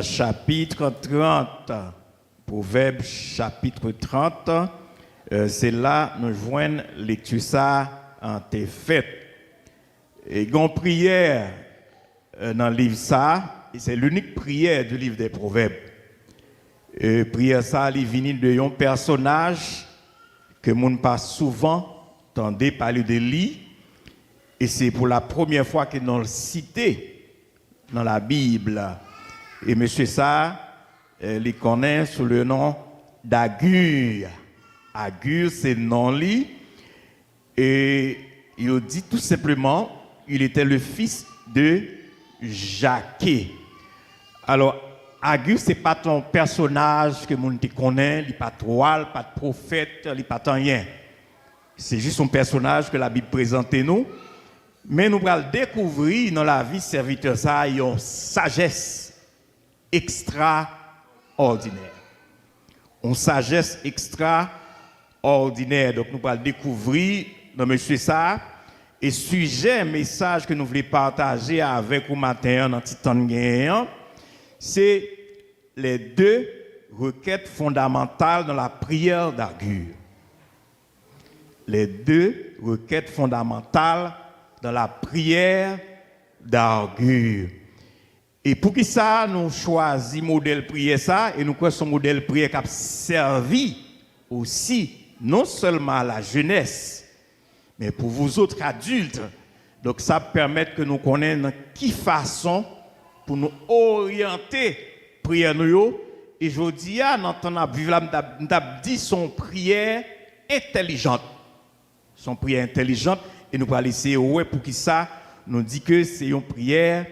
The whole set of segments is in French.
chapitre 30. Proverbe chapitre 30. C'est là nous joignons lecture ça en tes fêtes. Et une prière dans le livre ça, c'est l'unique prière du livre des Proverbes. Et prière ça, il vient de un personnage que nous pas souvent entendez parler de lui. Et c'est pour la première fois que nous le cité dans la Bible. Et monsieur ça, il connaît sous le nom d'Agur. Agur, c'est le nom lui. Et il dit tout simplement, il était le fils de Jaquet. Alors, Agur, ce n'est pas ton personnage que nous connaissons, il n'est pas toile, pas de prophète, il n'est pas rien. C'est juste un personnage que la Bible présente nous. Mais nous allons découvrir dans la vie serviteur ça, une sagesse extraordinaire. Une sagesse extraordinaire. Donc nous allons découvrir dans monsieur ça. Et sujet, message que nous voulons partager avec vous matin dans Titan, c'est les deux requêtes fondamentales dans la prière d'Agur. Les deux requêtes fondamentales dans la prière d'Agur. Et pour qui ça, nous choisissons modèle prière ça, et nous croyons son modèle prière qui a servi aussi, non seulement à la jeunesse, mais pour vous autres adultes. Donc ça permet que nous connaissions qui façon pour nous orienter prière nous. Et je dis, nous avons dit son prière intelligente. Son prière intelligente. Et nous allons essayer, ouais, pour qui ça, nous dit que c'est une prière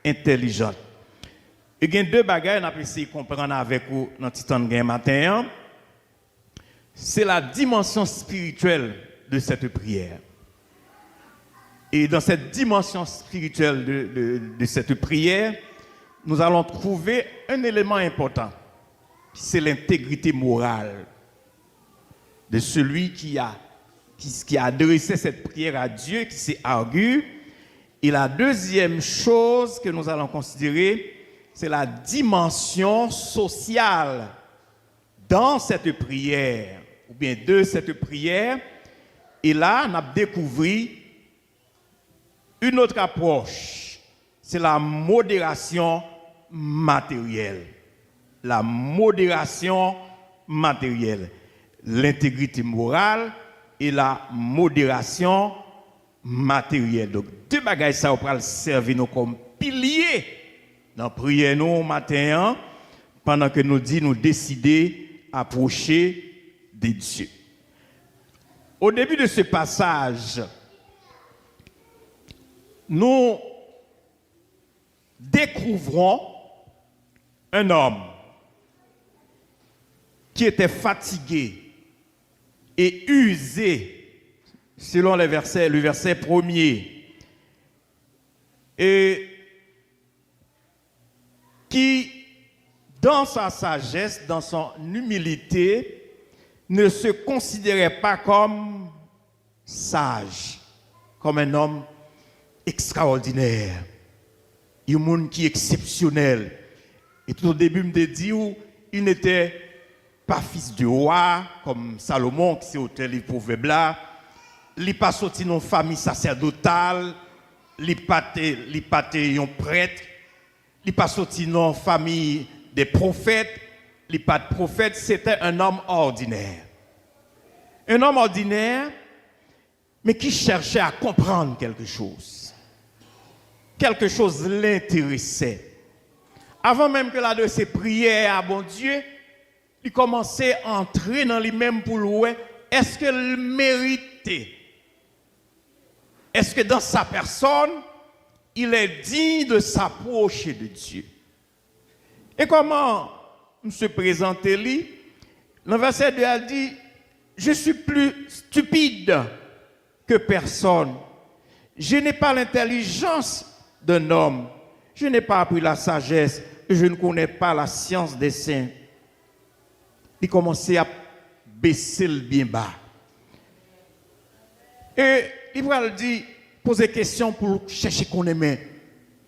intelligente. Et il y a deux bagages que nous essayé de comprendre avec vous dans le Titan de matin. C'est la dimension spirituelle de cette prière. Et dans cette dimension spirituelle de cette prière, nous allons trouver un élément important. C'est l'intégrité morale de celui qui a adressé cette prière à Dieu, qui s'est Agur. Et la deuxième chose que nous allons considérer, c'est la dimension sociale dans cette prière, ou bien de cette prière. Et là, on a découvert une autre approche, c'est la modération matérielle. La modération matérielle. L'intégrité morale et la modération matérielle. Donc, deux bagages ça va servir nous comme piliers dans la prière nous matin, pendant que nous décider approcher de Dieu. Au début de ce passage, nous découvrons un homme qui était fatigué et usé, selon le verset premier, et qui, dans sa sagesse, dans son humilité, ne se considérait pas comme sage, comme un homme extraordinaire, un monde qui est exceptionnel. Et tout au début, je me dis, il n'était pas fils de roi, comme Salomon, qui s'est au tel Proverbe là. Il n'est pas sorti dans une famille sacerdotale, il n'est pas un prêtre, il n'est pas sorti dans une famille des prophètes, il n'est pas de prophète, c'était un homme ordinaire. Un homme ordinaire, mais qui cherchait à comprendre quelque chose. Quelque chose l'intéressait. Avant même que de ses prières à bon Dieu, il commençait à entrer dans lui-même pour louer. Est-ce qu'il méritait? Est-ce que dans sa personne, il est digne de s'approcher de Dieu? Et comment se présenter lui? Dans le verset 2, elle dit, je suis plus stupide que personne. Je n'ai pas l'intelligence d'un homme. Je n'ai pas appris la sagesse. Je ne connais pas la science des saints. Il commençait à baisser le bien bas. Et il va dire, poser des questions pour chercher qu'on aimait.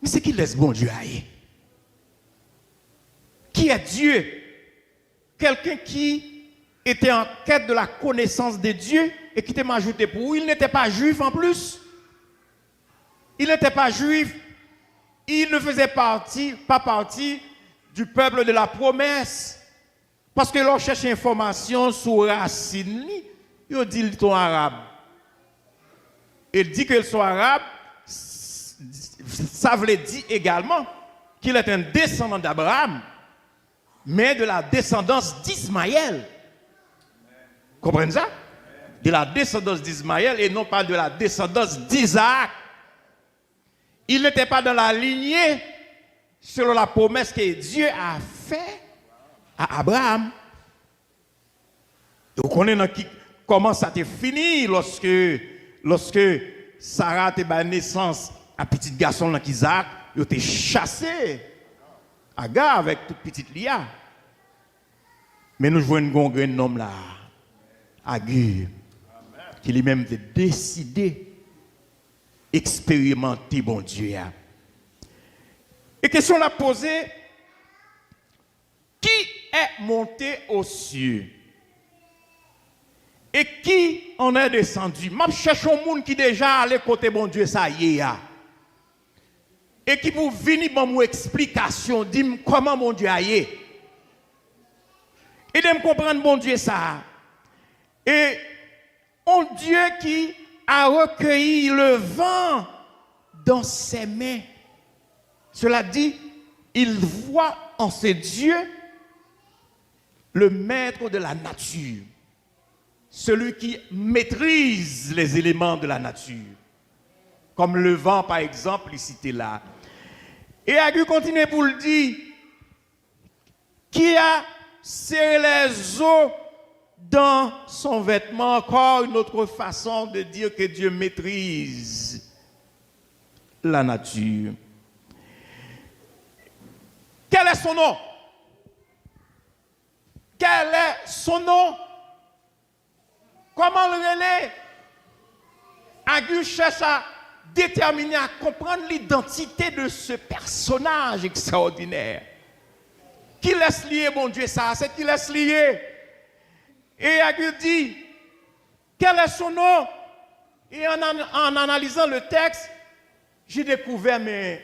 Mais c'est qui laisse bon Dieu aille? qui est Dieu. Quelqu'un qui était en quête de la connaissance de Dieu et qui m'a ajouté pour lui. Il n'était pas juif en plus. Il n'était pas juif. Il ne faisait pas partie du peuple de la promesse. Parce que l'on cherche information sur racine, il dit qu'ils sont arabes. Il dit qu'ils sont arabes, ça veut dire également qu'il est un descendant d'Abraham, mais de la descendance d'Ismaël. Comprenez ça? De la descendance d'Ismaël et non pas de la descendance d'Isaac. Il n'était pas dans la lignée selon la promesse que Dieu a faite à Abraham. Et vous connaissez comment ça a fini lorsque Sarah a eu naissance à petit garçon Isaac, il a été chassé Agar avec toute petite Lia. Mais nous jouons un grand homme là, Agur, qui lui-même a décidé expérimenter bon Dieu. Et question la posée, qui est monté aux cieux et qui en est descendu? Je cherche un monde qui déjà allé côté bon Dieu ça y est. Et qui pour venir pour mon explication, dire comment mon Dieu a y est. Et de me comprendre bon Dieu ça. Et un Dieu qui a recueilli le vent dans ses mains. Cela dit, il voit en ce Dieu le maître de la nature, celui qui maîtrise les éléments de la nature, comme le vent par exemple, il cité là. Et Agur continue pour le dire, qui a serré les eaux dans son vêtement, encore une autre façon de dire que Dieu maîtrise la nature. Quel est son nom? Quel est son nom? Comment le relais? Agur cherche à déterminer, à comprendre l'identité de ce personnage extraordinaire. Qui laisse lier, mon Dieu, ça? C'est qui laisse lier. Et Agur dit, quel est son nom? Et en analysant le texte, j'ai découvert, mais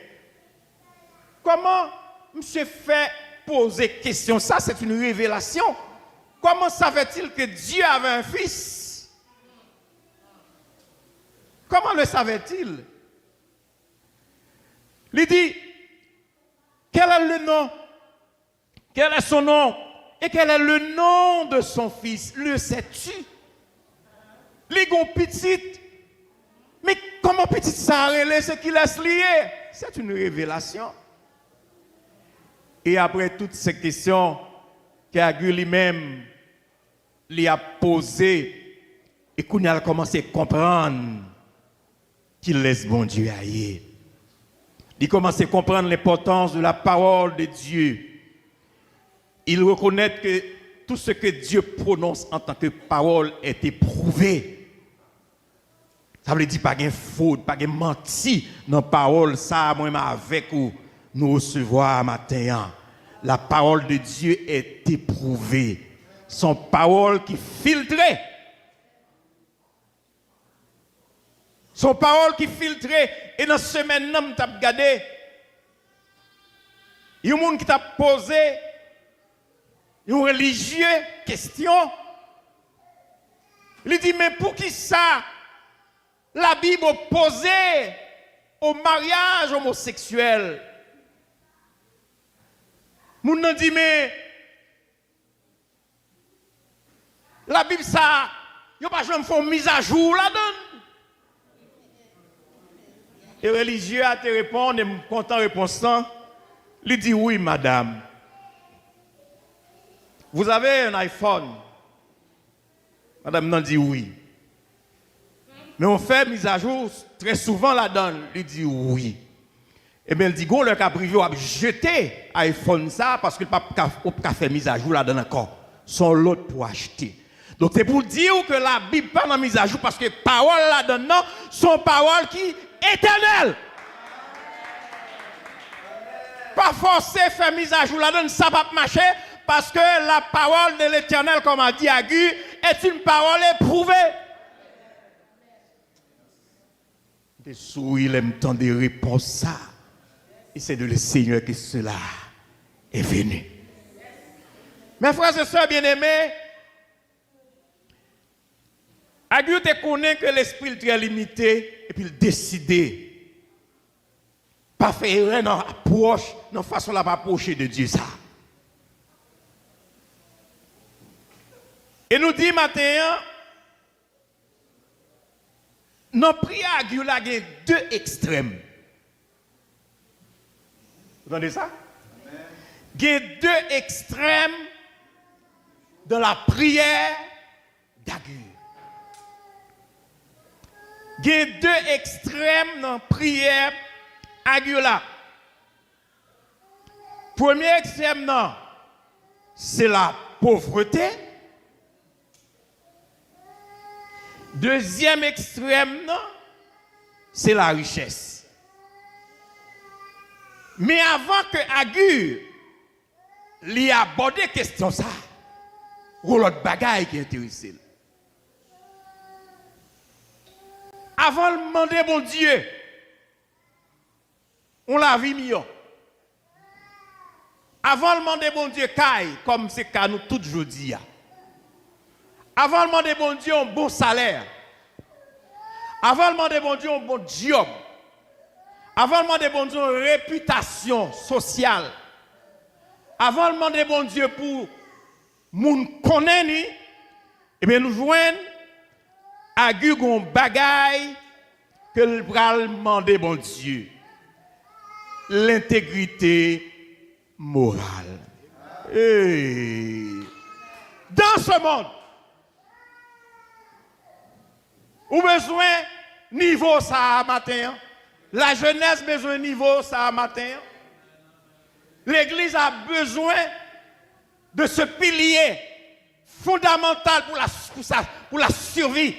comment monsieur fait poser question? Ça, c'est une révélation. Comment savait-il que Dieu avait un fils? Comment le savait-il? Il dit, quel est le nom? Quel est son nom? Et quel est le nom de son fils? Le sais-tu? Les gars petites. Mais comment petite ça relève ce qui laisse lier? C'est une révélation. Et après toutes ces questions qu'Agur lui-même lui a posées, et qu'on a commencé à comprendre qu'il laisse bon Dieu aller. Il commence à comprendre l'importance de la parole de Dieu. Il reconnaît que tout ce que Dieu prononce en tant que parole est éprouvé. Ça veut dire pas de faute, pas de menti dans la parole, ça, moi, avec ou nous recevoir matin. La parole de Dieu est éprouvée. Son parole qui filtrée. Son parole qui filtrée. Et dans ce semaine, nous avons regardé. Il y a un monde qui t'a posé une religieuse question. Il dit, mais pour qui ça? La Bible opposée au mariage homosexuel. Moun nan dit, mais la Bible, ça, il n'y a pas jamais fait une mise à jour là-dedans. Et le religieux a te répondre, et je suis content de répondre. Il dit, oui, madame. Vous avez un iPhone? Madame nan dit oui. Mais on fait mise à jour très souvent là-dedans. Il dit oui. Et bien, il dit, go, le cas privé, a jeté iPhone ça parce qu'il n'a pas fait mise à jour là-dedans encore. Son lot pour acheter. Donc, c'est pour dire que la Bible pas dans mise à jour parce que parole là-dedans sont paroles qui éternelles. pas forcer faire mise à jour là-dedans, ça va pas marcher parce que la parole de l'Éternel, comme a dit Agur, est une parole éprouvée. Des souris, il aime tant de réponses ça. Et c'est de le Seigneur que cela est venu. Mes frères et sœurs bien-aimés, Agur te connaît que l'esprit est très limité et puis il décide pas faire une approche, une façon de approcher de Dieu ça. Et nous dit matin, dans la prière Agur, il y a deux extrêmes. Vous entendez ça? Il y a deux extrêmes dans la prière d'Agur. Il y a deux extrêmes dans la prière Agur là. Premier extrême, c'est la pauvreté. Deuxième extrême, c'est la richesse. Mais avant que Agur lui aborde la question ça, il y a l'autre bagaille qui est intéressé. Avant de demander bon Dieu, on l'a vu mieux. Avant de demander bon Dieu, comme c'est qu'à nous tous aujourd'hui. Avant de demander bon Dieu un bon salaire. Avant de demander bon Dieu un bon job. Avant de demander bon Dieu une réputation sociale. Avant de demander bon Dieu pour moun connaître, eh bien nous joignons Agur gon bagaille que le bral demander bon Dieu. L'intégrité morale. Et dans ce monde, ou besoin niveau ça matin. La jeunesse besoin niveau ça matin. L'église a besoin de ce pilier fondamental pour la survie.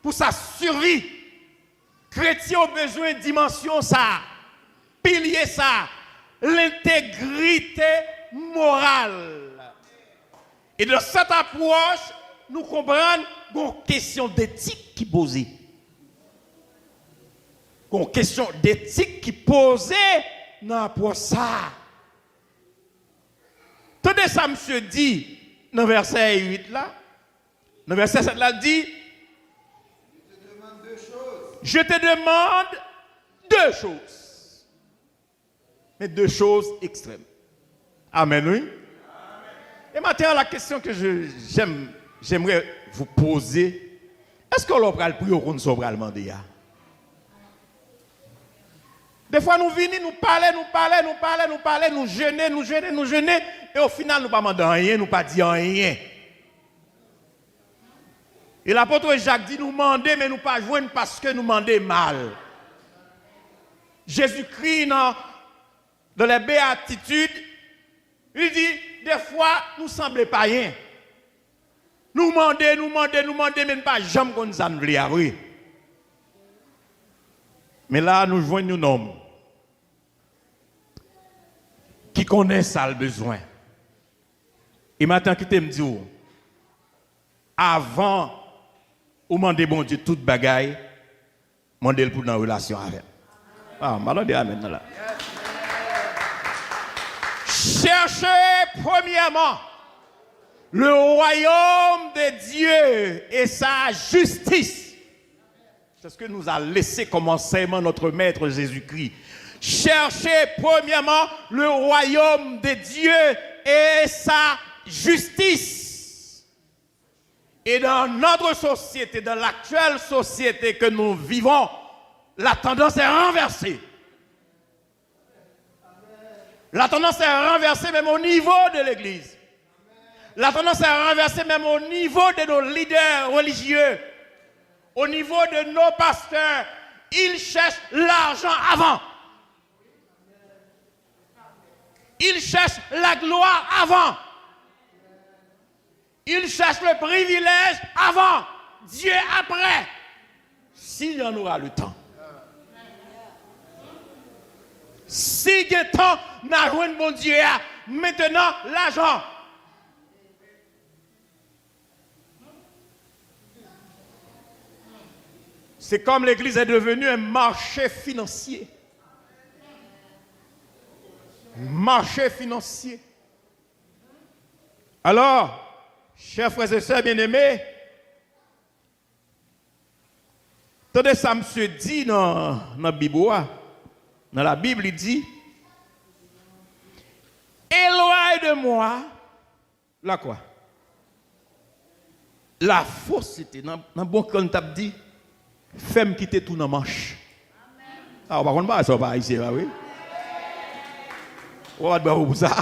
Pour sa survie. Chrétien a besoin de dimension ça. Pilier ça. L'intégrité morale. Et de cette approche, nous comprenons une question d'éthique qui posée. Une question d'éthique qui posée dans pour ça. Tenez ça, monsieur dit, dans le verset 8 là, dans le verset 7 là, dit, je te demande deux choses. Mais deux choses extrêmes. Amen, oui. Amen. Et maintenant, la question que j'aimerais vous poser, est-ce qu'on va le prier ou qu'on va le demander? Des fois, nous venons, nous parler, nous jeûner, et au final, nous ne demandons pas rien, nous ne pas dire rien. Et l'apôtre Jacques dit, nous demander, mais nous ne pas joindre parce que nous demandons mal. Jésus-Christ, dans les béatitudes, il dit, des fois, nous ne semblons pas rien. Nous demandons, mais nous pas jamais qu'on nous en voulait. Mais là, nous joignons un homme qui connaît ça le besoin. Et maintenant, qui me dit, avant, ou demander bon Dieu toute bagaille, demander pour dans relation avec. Ah, malade amen là. Cherchez premièrement le royaume de Dieu et sa justice. C'est ce que nous a laissé comme enseignement notre Maître Jésus-Christ. Cherchez premièrement le royaume de Dieu et sa justice. Et dans notre société, dans l'actuelle société que nous vivons, la tendance est renversée. La tendance est renversée même au niveau de l'Église. La tendance est renversée même au niveau de nos leaders religieux. Au niveau de nos pasteurs, ils cherchent l'argent avant. Ils cherchent la gloire avant. Ils cherchent le privilège avant. Dieu après. S'il y en aura le temps. Si il y a temps, n'a joint bon Dieu, maintenant l'argent. C'est comme l'église est devenue un marché financier. Marché financier. Alors, chers frères et sœurs bien-aimés, attendez, ça me dit dans la Bible. Dans la Bible, il dit, éloigne de moi, la quoi? La fausseté. Dans le bon qu'on t'a dit, fais-moi quitter tout dans manche. Ah, par contre, ça va ici, là, oui. On va te pour ça.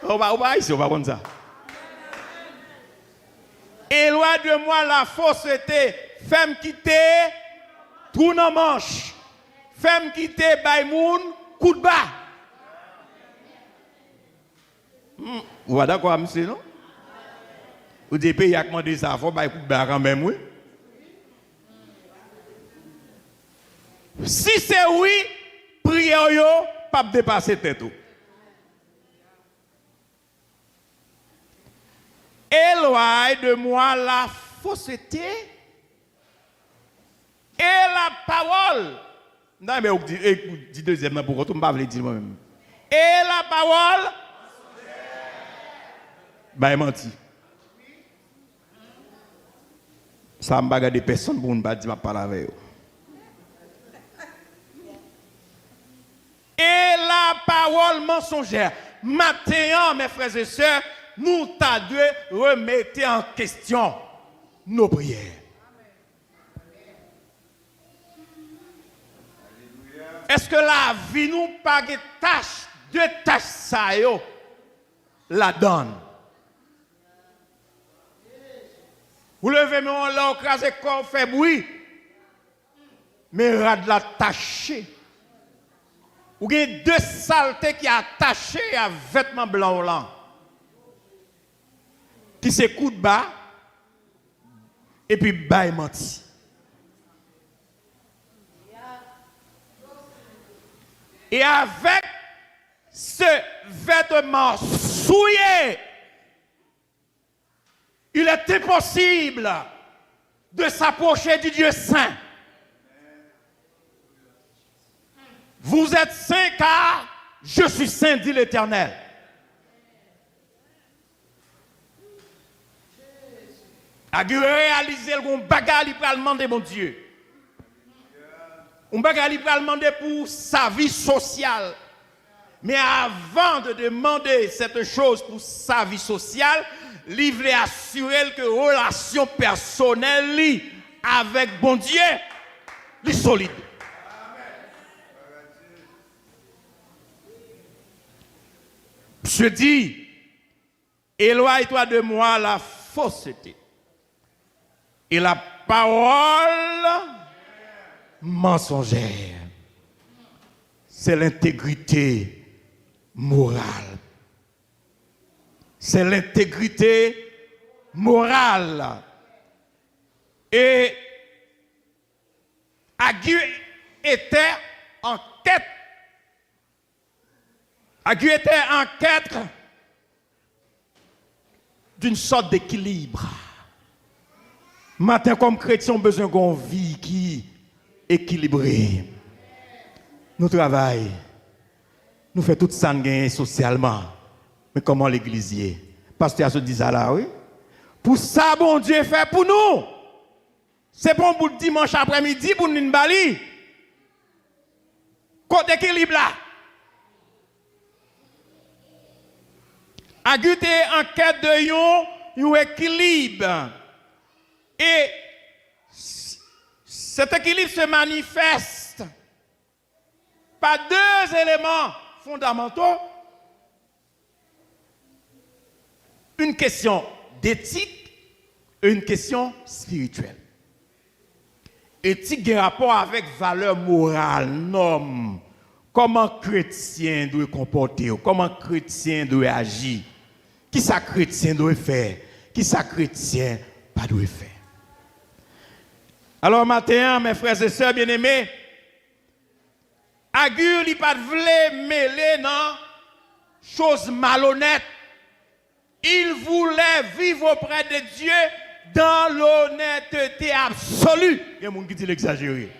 On va ici, on va prendre ça. Éloigne de moi la fausseté. Fais-moi quitter tout dans manche. Fais-moi quitter Baïmoun, coup de bas. Vous êtes d'accord, monsieur, non? Vous dites, il y a demandé ça, il faut bailler coup de bas quand même, oui. Si c'est oui, prière yo, pas dépasser tête. Éloigne de moi la fausseté et la parole. Non, mais vous dites deuxième, pour que vous ne dire moi-même. Et la parole. Bah, menti. Ça m'a regardé personne pour ne pas dire ma parole avec vous. Et la parole mensongère. Maintenant, mes frères et sœurs, nous t'avons remettre en question nos prières. Est-ce que la vie nous pas de tâche, de tâches ça yo, la donne? Vous levez mon là, crasez corps, fait bruit, mais rad la tâcher. Ou il y a deux saletés qui sont attachées à vêtements blancs là. Qui se coup de bas et puis bas menti. Et avec ce vêtement souillé, il est impossible de s'approcher du Dieu saint. Vous êtes saints car je suis saint, dit l'Éternel. A réaliser le bagage, il peut demander mon Dieu. Un bagage, il peut demander pour sa vie sociale. Mais avant de demander cette chose pour sa vie sociale, il veut assurer que relation personnelle avec bon Dieu est solide. Je dis, éloigne-toi de moi la fausseté et la parole mensongère. C'est l'intégrité morale. C'est l'intégrité morale. Et Agu était en quête. Agu était en quête d'une sorte d'équilibre. Matin, comme chrétien, on a besoin d'une vie qui est équilibrée. Nous travaillons. Nous faisons tout ça socialement. Mais comment l'église y est? Pasteur se dit ça là, oui? Pour ça, bon Dieu fait pour nous. C'est bon pour le dimanche après-midi pour nous bali. Côté équilibre là. Agute en quête de un équilibre. Et cet équilibre se manifeste par deux éléments fondamentaux. Une question d'éthique et une question spirituelle. Éthique a rapport avec valeur morale, normes, comment chrétien doit comporter, comment chrétien doit agir, qui ça chrétien doit faire, qui ça chrétien pas doit faire. Alors maintenant, mes frères et sœurs bien-aimés, Agur, il pas voulait mêler dans choses malhonnêtes. Il voulait vivre auprès de Dieu dans l'honnêteté absolue. Il y a des gens qui disent l'exagérer.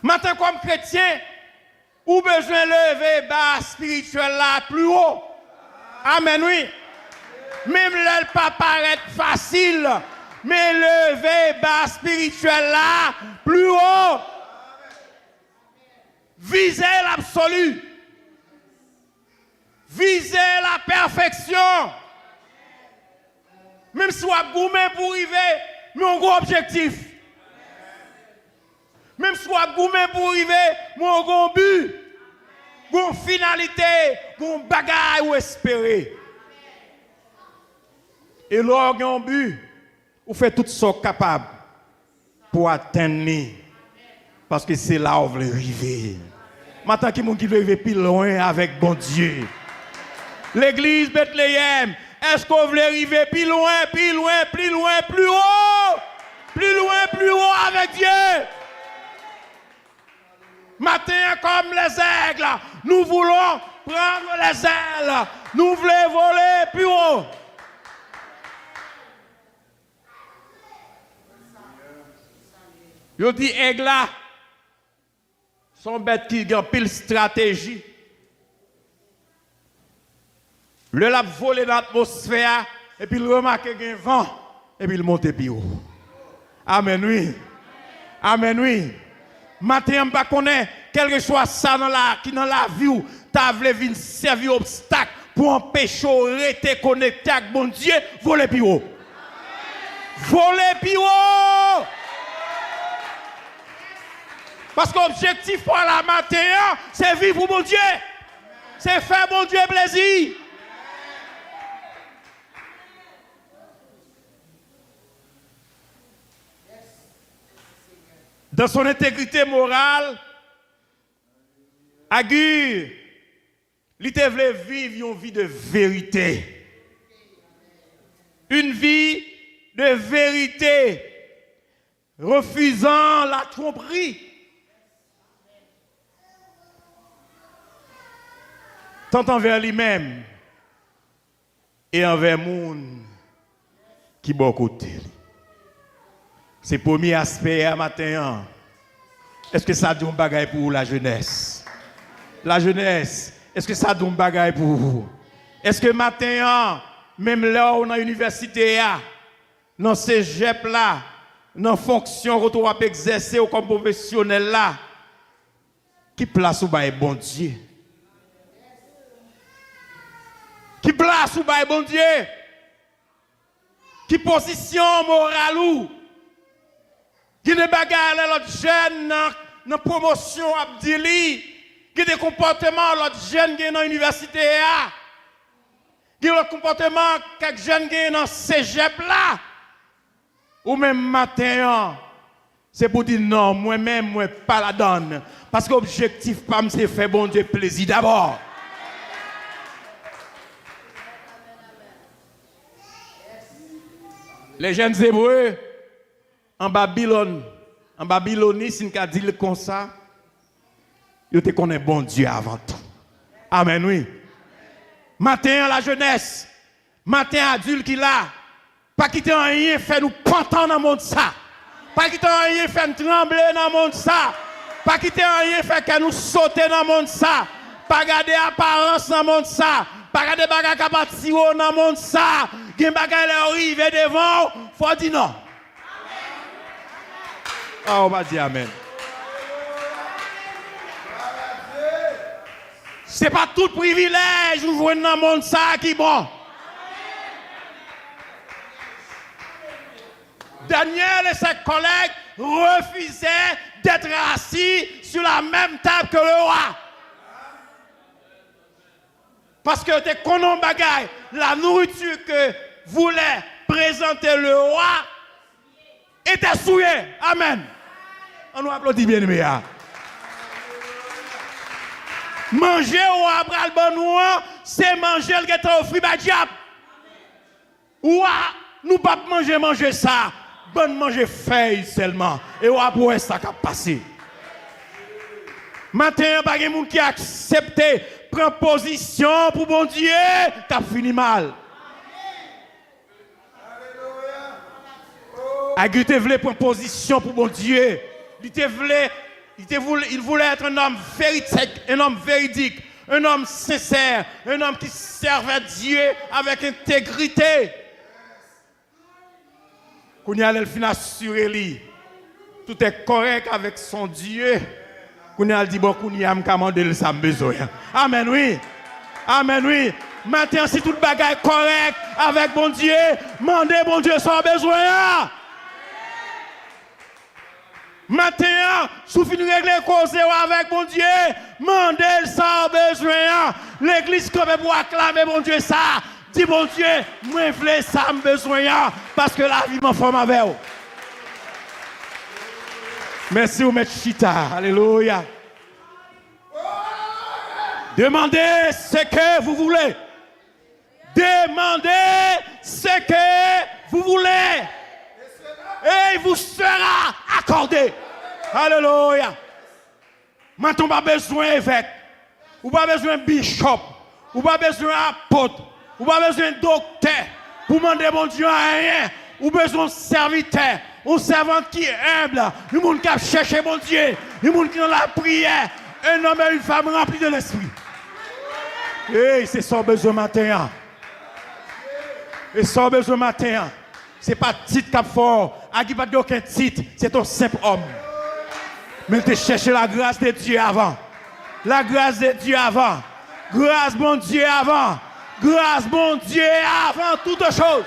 Maintenant, comme chrétien, ou besoin de lever bas spirituel là plus haut. Amen, oui. Même le pas paraître facile, mais lever bas spirituel là plus haut. Viser l'absolu. Viser la perfection. Même si on a gourmé pour arriver, mais on a un gros objectif. Même si on a gourmé pour arriver, mais on a un but. Une finalité, un bagage ou espérer. Et là, on a un but. On fait tout ce capable pour atteindre. Parce que c'est là où on veut arriver. Maintenant, qui veut arriver plus loin avec bon Dieu. L'église Bethléem, est-ce qu'on veut arriver plus loin, plus loin, plus loin, plus haut? Plus loin, plus haut avec Dieu. Matin, comme les aigles, nous voulons prendre les ailes. Nous voulons voler plus haut. Je dis aigle sont bêtes qui ont pile stratégie. Le l'a volé dans l'atmosphère et puis il remarque qu'il y a un vent et puis il monte plus haut. Amen, oui. Amen, oui. Maintenant, je ne connais pas quelque chose ça qui dans la vie où tu as voulu servir obstacle pour empêcher de rester connecté avec bon Dieu, voler plus haut. Voler plus haut. Parce que l'objectif pour la matin, c'est vivre pour mon Dieu. C'est faire mon Dieu plaisir. Dans son intégrité morale, Agur, il voulait vivre une vie de vérité. Une vie de vérité, refusant la tromperie. Tant envers lui-même et envers le monde qui est à côté. C'est le premier aspect à matin. Est-ce que ça donne un bagage pour la jeunesse? La jeunesse, est-ce que ça donne un bagage pour vous? Est-ce que matin, même là où on a l'université, dans ces cégep là, dans la fonction que vous avez exercée comme professionnel là, qui place ou bail bon Dieu? Qui place ou bail bon Dieu? Qui position morale ou? Qui des bagages l'autre jeune dans la promotion Abdili? Qui des comportements l'autre jeune dans l'université là? Qui le comportement quelques jeunes dans le cégep là? Ou même matin, c'est pour dire non, moi-même, moi pas la donne. Parce que l'objectif, pas c'est faire bon Dieu plaisir d'abord. Les jeunes Hébreux, en Babylonie, si on dit comme ça, ils te connaissent bon Dieu avant tout. Amen, oui. Matin, la jeunesse, matin, adulte qui là, pas quitter rien, fait nous pantant dans le monde ça. Pas quitter rien, fait nous trembler dans le monde ça. Pas quitter rien, fait que nous sauter dans le monde ça. Pas garder apparence dans le monde ça. Pas garder bagage capacité dans le monde ça. Gen bagay le arrivé devant, faut dire non. Ah, on va dire amen. C'est pas tout privilège vous jouez dans le monde ça qui bon. Daniel et ses collègues refusaient d'être assis sur la même table que le roi. Parce que t'es connu bagaille, la nourriture que voulait présenter le roi était souillée. Amen. On nous applaudit bien, mais manger ou abral bon c'est manger le gâteau au fruit diable. Ou nous pas manger ça. bonne manger feuille seulement. Et on après ça qui a passé. Matin, il n'y a pas de monde qui a accepté prendre position pour bon Dieu, qui a fini mal. Agritte voulait prendre position pour bon Dieu. Il voulait être un homme véridique, un homme sincère, un homme qui servait Dieu avec intégrité. Quand il a fin assuré lui, tout est correct avec son Dieu. Quand il a dit bon, quand il a commandé ça besoin. Amen oui. Amen oui. Maintenant si tout le bagage est correct avec bon Dieu, mandez bon Dieu sans besoin. Maintenant, si vous finissez régler cause avec mon Dieu, mandez sans besoin. L'église comme pour acclamer mon Dieu ça. Dis mon Dieu, moi je veux ça besoin parce que la vie m'en forme avec vous. Merci vous mettre chita. Alléluia. Demandez ce que vous voulez. Demandez ce que vous voulez. Et il vous sera accordé. Alléluia. Maintenant, pas besoin d'évêque. Ou pas besoin de bishop. Ou pas besoin d'apôtre. Ou pas besoin de docteur. Pour demander bon Dieu à rien. Ou besoin de serviteur. Un servant qui est humble. Un monde qui a cherché bon Dieu. Un monde qui est dans la prière. Un homme et une femme remplis de l'esprit. Et c'est son besoin matin. Et son besoin matin. Ce n'est pas titre qui est fort. Il n'y a pas aucun titre. C'est un simple homme. Mais tu cherches la grâce de Dieu avant. La grâce de Dieu avant. Grâce bon Dieu avant. Grâce bon Dieu avant toute chose.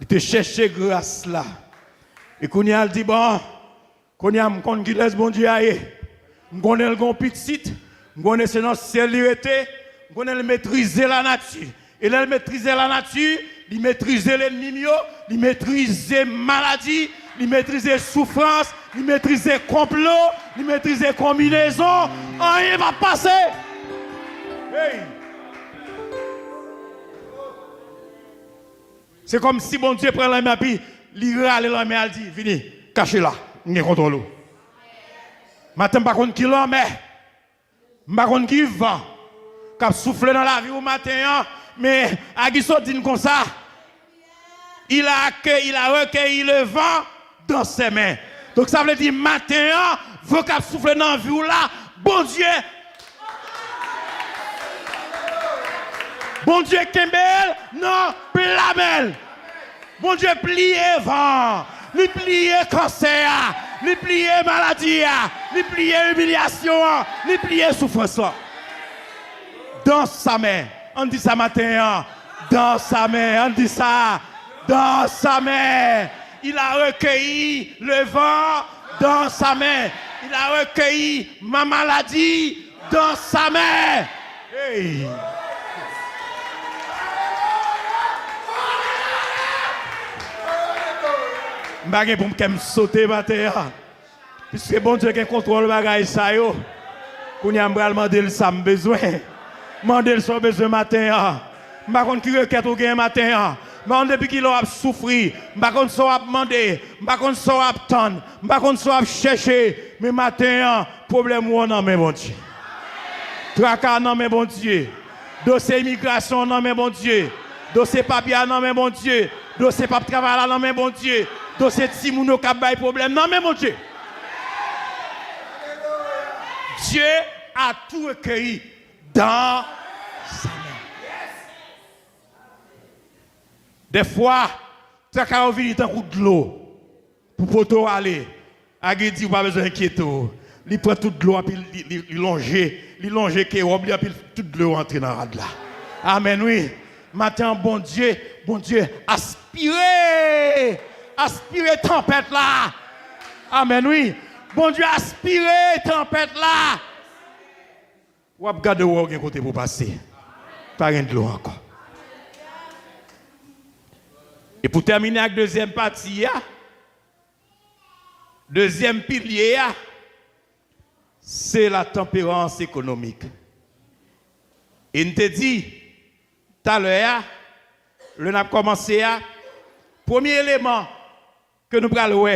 Il te cherche grâce là. Et quand il dit bon, quand il y a un qui laisse bon Dieu aller. On connaît le bon petit. On connaît son célérité. On connaît le maîtriser la nature. Et là, il maîtrise la nature, il maîtrise l'ennemi, il maîtrise la maladie, il maîtrise la souffrance, il maîtrise le complot, il maîtrise la combinaison. Rien va passer. Hey. C'est comme si bon Dieu prend la main et il râle la main, il dit, venez, cachez-la, on est contre l'eau. Maintenant, par contre, qui l'en met, par contre, qui va, qui souffle dans la vie au matin, mais Aguiso dit comme ça, il a recueilli le vent dans ses mains. Donc ça veut dire matin, vous qui soufflez dans la vie là, bon Dieu. Bon Dieu Kembel, non, plamel. Bon Dieu plié vent, lui plié cancer, lui plié maladie, lui plié humiliation, lui plié souffrance. Dans sa main. On dit ça matin, dans sa main, on dit ça, dans sa main. Il a recueilli le vent dans sa main. Il a recueilli ma maladie dans sa main. Hey. Je vais pour me sauter matin. Puisque bon Dieu qui contrôle le bagage ça yo. Qu'on y a demander ça besoin. Mandel son besoin matin. Par contre, qui requête ou gain matin. Mais depuis qu'il a souffert, par contre, ça a demandé, par contre, ça a attendre, par contre, ça a cherché. Mais matin, problème ou non, mais bon Dieu. Tracas, non, mais bon Dieu. Dossier immigration, non, mais bon Dieu. Dossier papier, non, mais bon Dieu. Dossier papier travail, non, mais bon Dieu. Dossier Timouno, qui a problème, non, mais bon Dieu. Dieu a tout recueilli dans sa main. Des fois, tu as venu un coup de l'eau pour poto aller. Il dit pas besoin d'inquiéter. Il prend toute l'eau et il longe qui est puis toute l'eau entre dans la là. Amen oui. Maintenant bon Dieu, aspirez tempête là. Amen oui. Bon Dieu aspirez tempête là. Ou regarder où on côté pour passer. Pas rien de l'eau encore. Et pour terminer avec la deuxième partie, deuxième pilier, c'est la tempérance économique. Et nous te dit, tout à l'heure, le n'a commencé Premier élément que nous prenons,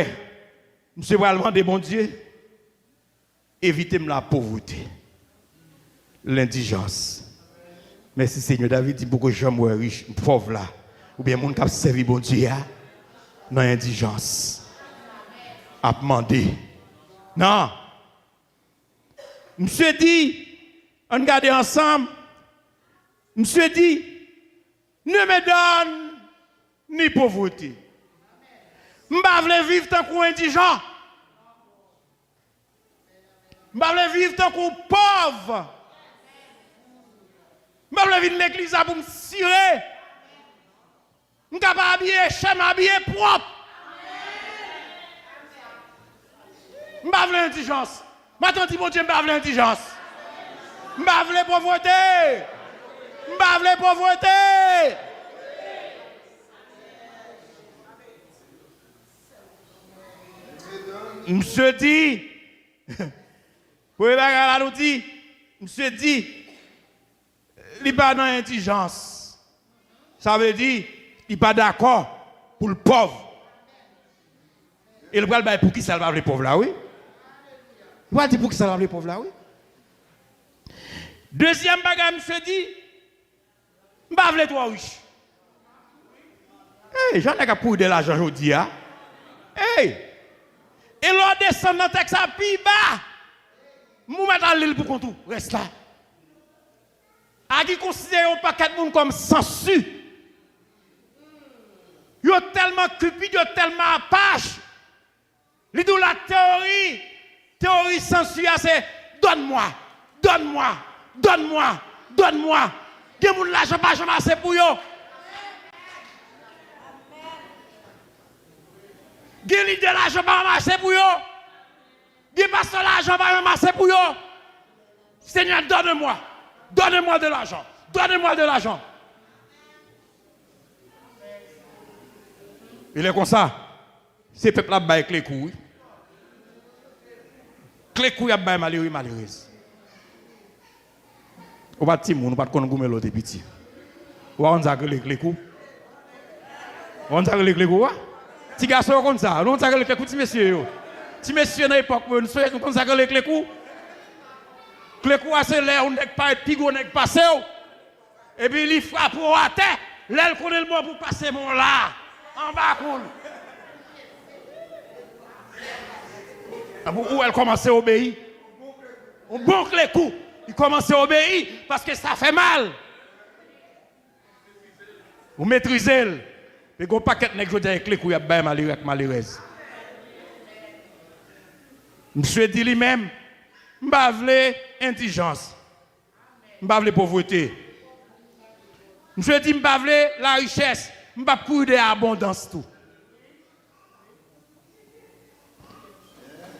monsieur va demander, bon Dieu, évitez la pauvreté, l'indigence. Merci Seigneur. David dit beaucoup de gens riches, pauvres là, ou bien gens qui ont servi bon Dieu, dans l'indigence. À demander. Non. Monsieur dit, on regarde ensemble. Monsieur dit, ne me donne ni pauvreté. Je ne veux vivre tant qu'on indigent. Je ne veux vivre tant qu'on pauvre. Je ne veux vivre l'église pour me tirer. Je ne veux pas habiller, je m'habiller propre. Je ne veux pas l'indigence. Maintenant, mon Dieu, je ne veux pas l'indigence. Je ne veux pas la pauvreté. Je ne veux pas la pauvreté. Monsieur dit, oui, nous dit, monsieur dit, il n'est pas dans l'indigence. Ça veut dire, il n'est pas d'accord pour le pauvre. Et le bras pour qui ça va les pauvres là, oui? Il va dire pour qui ça va les pauvres là, oui? Deuxième bagage, monsieur dit, je ne vais pas toi riche. Hey, j'en ai qu'à pour de l'argent aujourd'hui, hein? Hey! Et l'on descend dans le texte à plus bas. Nous mettons l'île pour qu'on tout. Reste là. A qui considère un paquet de monde comme sensu. Ils sont tellement cupides, ils sont tellement apaches. Ils disent la théorie sensu, c'est donne-moi, donne-moi, donne-moi, donne-moi. Des gens l'argent pas jamais assez pour eux. Des l'idée de l'argent pas marcher pour eux. Des pasteurs l'argent pas marcher pour eux. Seigneur, donne-moi. Donne-moi de l'argent. Donne-moi de l'argent. Il est comme ça. Ces peuples-là avec les couilles. Les couilles à malheureux, malheureuse. On va te dire, on va te connaître l'autre petit. On va te dire les couilles. On va te dire les couilles. Ti garçon comme ça, nous on les clés coups, messieurs. Ti messieurs dans l'époque, nous sommes comme ça les clés coups. Clés coups c'est l'air, on n'est pas pigo, on n'est pas passé. Et puis il frappe au terre, l'aile connaît le mot pour passer mon là, en bas cool. Où elle commence à obéir? On bon clé coups, il commence à obéir parce que ça fait mal. Vous maîtrisez. Mais il y a un paquet de nègres avec les couilles à bien malheureuse. Monsieur dit lui-même, je ne veux pas l'indigence. Je ne veux pas la pauvreté. Monsieur dit, je ne veux pas la richesse. Je ne veux pas courir de l'abondance tout.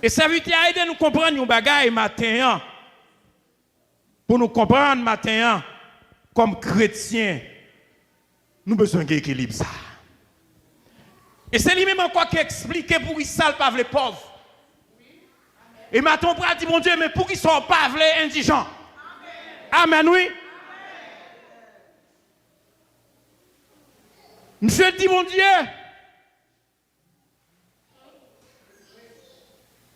Et ça veut dire aider nous comprendre un bagage matin. Pour nous comprendre matin, comme chrétiens, nous avons besoin d'équilibre ça. Et c'est lui-même encore qui explique pour qui ça pas les pauvres. Et maintenant, on dit, mon Dieu, mais pour qui sont pas les indigents? Amen, oui. Monsieur dit, mon Dieu,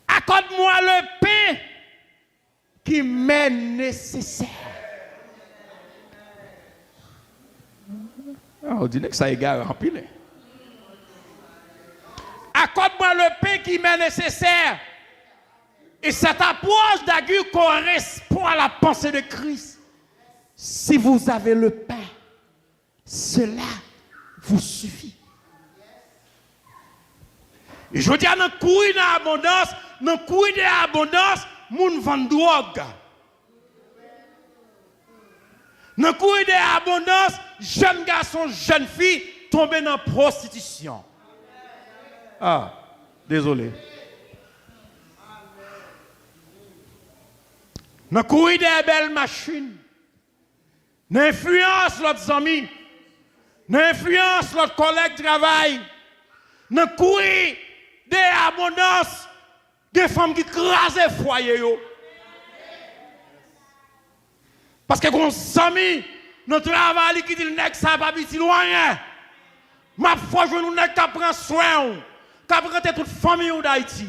accorde-moi le pain qui m'est nécessaire. On dit que ça égare en pile. Accorde-moi le pain qui m'est nécessaire. Et cette approche d'Agur correspond à la pensée de Christ. Si vous avez le pain, cela vous suffit. Et je dis à nos couilles d'abondance, nos couilles d'abondance, moun vend drogue. Nos couilles d'abondance, jeunes garçons, jeunes filles tombent dans la prostitution. Ah, désolé. Nous courons des belles machines. Nous influençons notre amis. Nous influençons notre collègue de travail. Nous courons des abondances. Des femmes qui crasent les foyers. Parce que nos amis, notre travail qui dit le nègre, ça va pas petit loin. Ma foi, je nous n'ai qu'à prendre soin, qu'à prendre toute famille d'Haïti.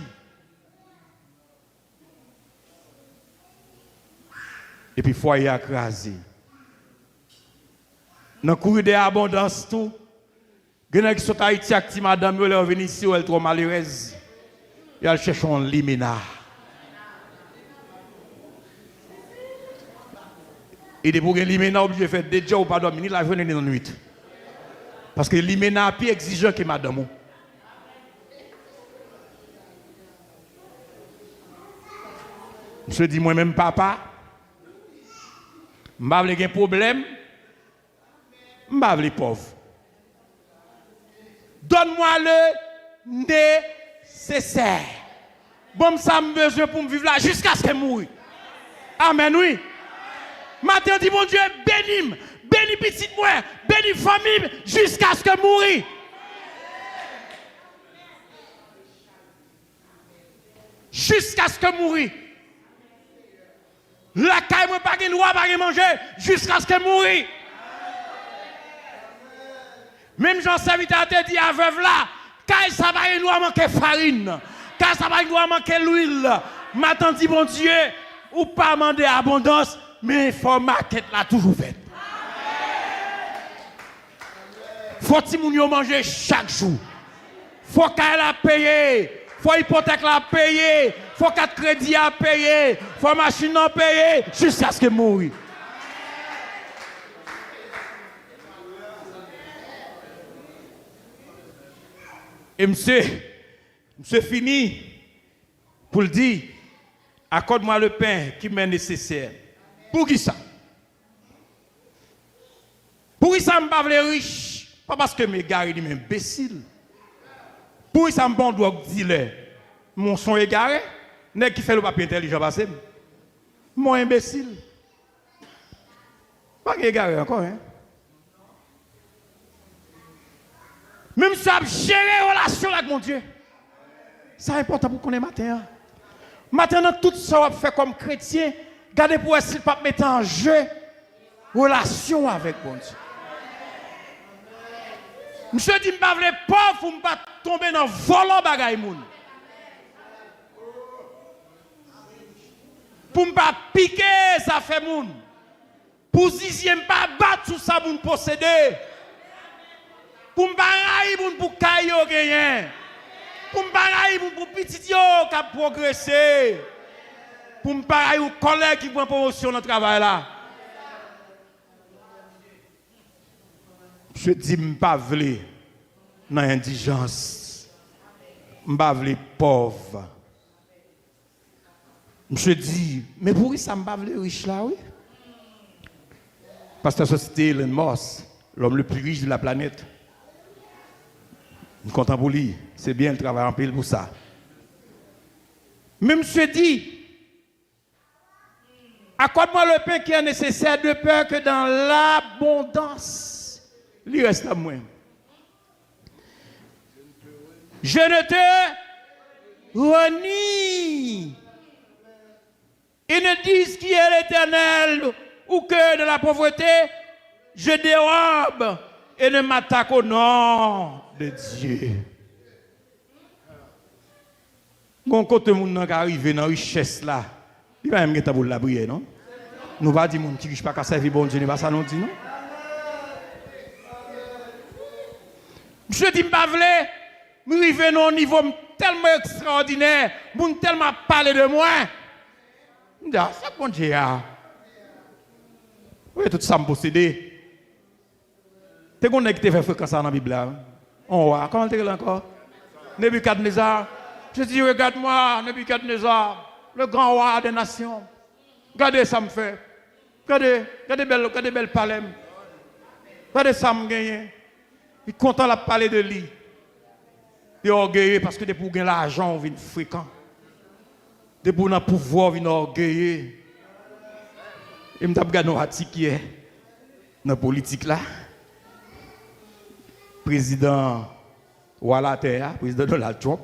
Et puis, foyer écrasé. Dans le courrier d'abondance, tout. Il y a qui sont à Haïti, qui madame, elle est venue ici, elle est trop malheureuse. Elle cherche un limina. Et de pour un limina, obligé de faire des jours ou pas dormir la journée et la nuit. Parce que limina est plus exigeant que madame. Je dis moi-même, papa, je n'ai pas de problème, je n'ai pas de pauvre. Donne-moi le nécessaire. Bon, ça me besoin pour me vivre là jusqu'à ce que je mouille. Amen, oui. Matin, dit mon Dieu, bénis, bénis petit moi, bénis famille jusqu'à ce que je mouille. Jusqu'à ce que je mouille. La caille, moi, pas de loi, pas de manger, jusqu'à ce que je mouille. Même Jean-Serviteur a dit à veuve là, caille, ça va nous manquer farine, caille, ça va nous manquer l'huile. Maintenant, dit bon Dieu, ou pas demander abondance, mais il faut marquer là toujours fait. Faut que nous manger chaque jour. Faut qu'elle a payé. Faut hypothèque la payer. Faut carte crédit à payer. Faut machine à payer jusqu'à ce que mourir. Et monsieur fini pour le dire, accorde-moi le pain qui m'est nécessaire. Pour qui ça? Pour qui ça me parle riche? Pas parce que mes gars sont imbéciles. Pour qui ça me bon drogue dealer? Mon son égaré? N'est qui fait le papier intelligent passé? Mon imbécile. Pas égaré encore, hein? Même si je gérer relation avec mon Dieu. C'est important pour qu'on ait matin. Maintenant, tout ça on fait comme chrétien, gardez pour essayer de ne pas mettre en jeu relation avec mon Dieu. Monsieur dit, je ne veux pas pauvre pour ne pas tomber dans le volant bagaille moun. Pour ne pas piquer, ça fait moun. Pour ne pas battre tout ça pour me posséder. Pour me barrer pour caillou gagner. Pour me barrer pour petit yo qui a progressé. Pour me barrer aux collègues qui prend promotion dans le travail là. Je dis m'pas vle dans indigence. M'pas vle pauvre. Je dis mais pourquoi ça m'pas vle riche là oui? Parce que la société Elon Musk, l'homme le plus riche de la planète. Je suis content pour lui. C'est bien, le travail en pile pour ça. Mais monsieur dit, accorde-moi le pain qui est nécessaire de peur que dans l'abondance, il reste à moi. Je ne te renie. Ils ne disent qui est l'Éternel ou que de la pauvreté, je dérobe et ne m'attaque au nom de Dieu. Bon côté moun qui arrive dans richesse là, il va même pour la prière non? Nous va dire moun qui riche pas qu'à servir bon Dieu, pas ça non dit non? Je dis pas vle, me rive non niveau tellement extraordinaire, moun tellement parler de moi. Ça bon Dieu a. Oui, tout ça me posséder. Tu connais que tu fais fréquence dans la Bible. On voit. Comment tu es encore? Nebuchadnezzar. Je dis, regarde-moi, Nebuchadnezzar, le grand roi des nations. Regardez ça me fait. Regardez belle palais. Regardez ça me gagne. Il est content de parler de lui. Il est orgueilleux parce que pour gagner l'argent, on vient fréquent. Pour le pouvoir, on vient orgueilleux. Et je me dis, qui est dans la politique là. Président Wallater, président Donald Trump,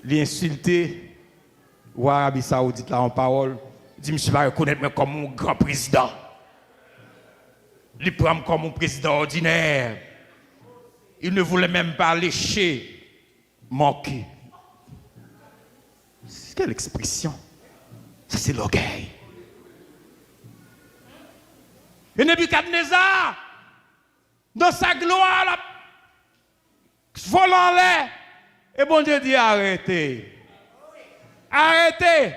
l'insulté ou Arabie Saoudite là en parole, dit je ne vais pas reconnaître comme mon grand président. Il prend comme un président ordinaire. Il ne voulait même pas lécher mon cul. Quelle expression? Ça, c'est l'orgueil. Et Nebuchadnezzar, dans sa gloire, là, volant en l'air, et bon Dieu dit arrêtez. Arrêtez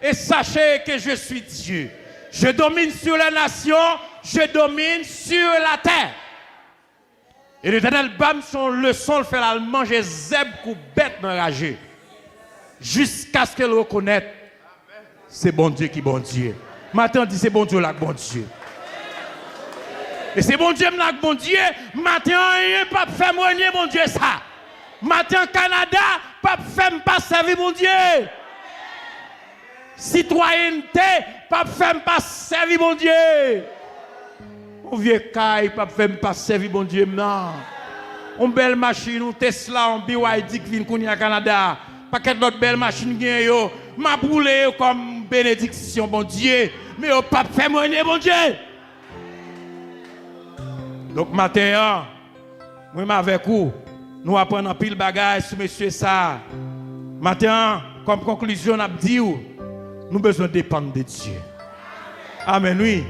et sachez que je suis Dieu. Je domine sur les nations, je domine sur la terre. Et l'Éternel bam son leçon, le fait la manger zèbre ou bête enragée. Jusqu'à ce qu'elle reconnaisse, c'est bon Dieu qui bon Dieu. Maintenant dit c'est bon Dieu là bon Dieu. Et c'est bon Dieu là bon Dieu. Maintenant rien pas faire moyen bon Dieu ça. Maintenant Canada pas faire pas servir mon Dieu. Citoyenneté pas faire pas servir mon Dieu. On vieux caille pas faire pas servir mon Dieu non. On belle machine, on Tesla, on BYD qui vient au Canada. Paquet d'autres belles machines gagne yo, m'a brûlé comme bénédiction bon Dieu, mais on pas faire moyen bon Dieu. Donc matin, moi avec vous, nous apprenons pile bagage sur monsieur ça. Matin, comme conclusion n'a dit nous besoin dépendre de Dieu. Amen oui.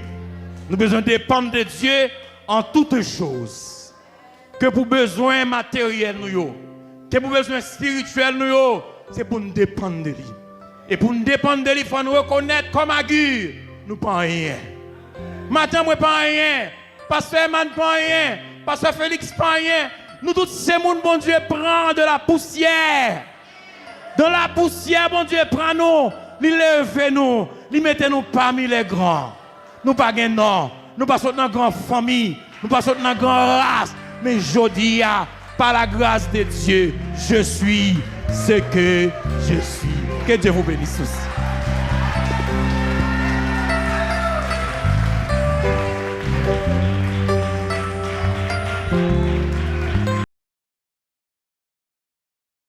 Nous besoin dépendre de Dieu en toutes choses. Que pour besoin matériel nous que pour besoin spirituel nous c'est pour nous dépendre de lui. Et pour nous dépendre de lui, il faut nous reconnaître comme Agur, nous pas rien. Matin moi pas rien. Pasteur Eman pas rien. Pasteur Félix pas rien. Nous tous ces monde bon Dieu prend de la poussière. Dans la poussière bon Dieu prend nous, il lève nous, il mette nous parmi les grands. Nous pas gain non, nous pas sortir dans grande famille, nous pas sortir dans grande race, mais jodi par la grâce de Dieu, je suis ce que je suis. Que Dieu vous bénisse tous.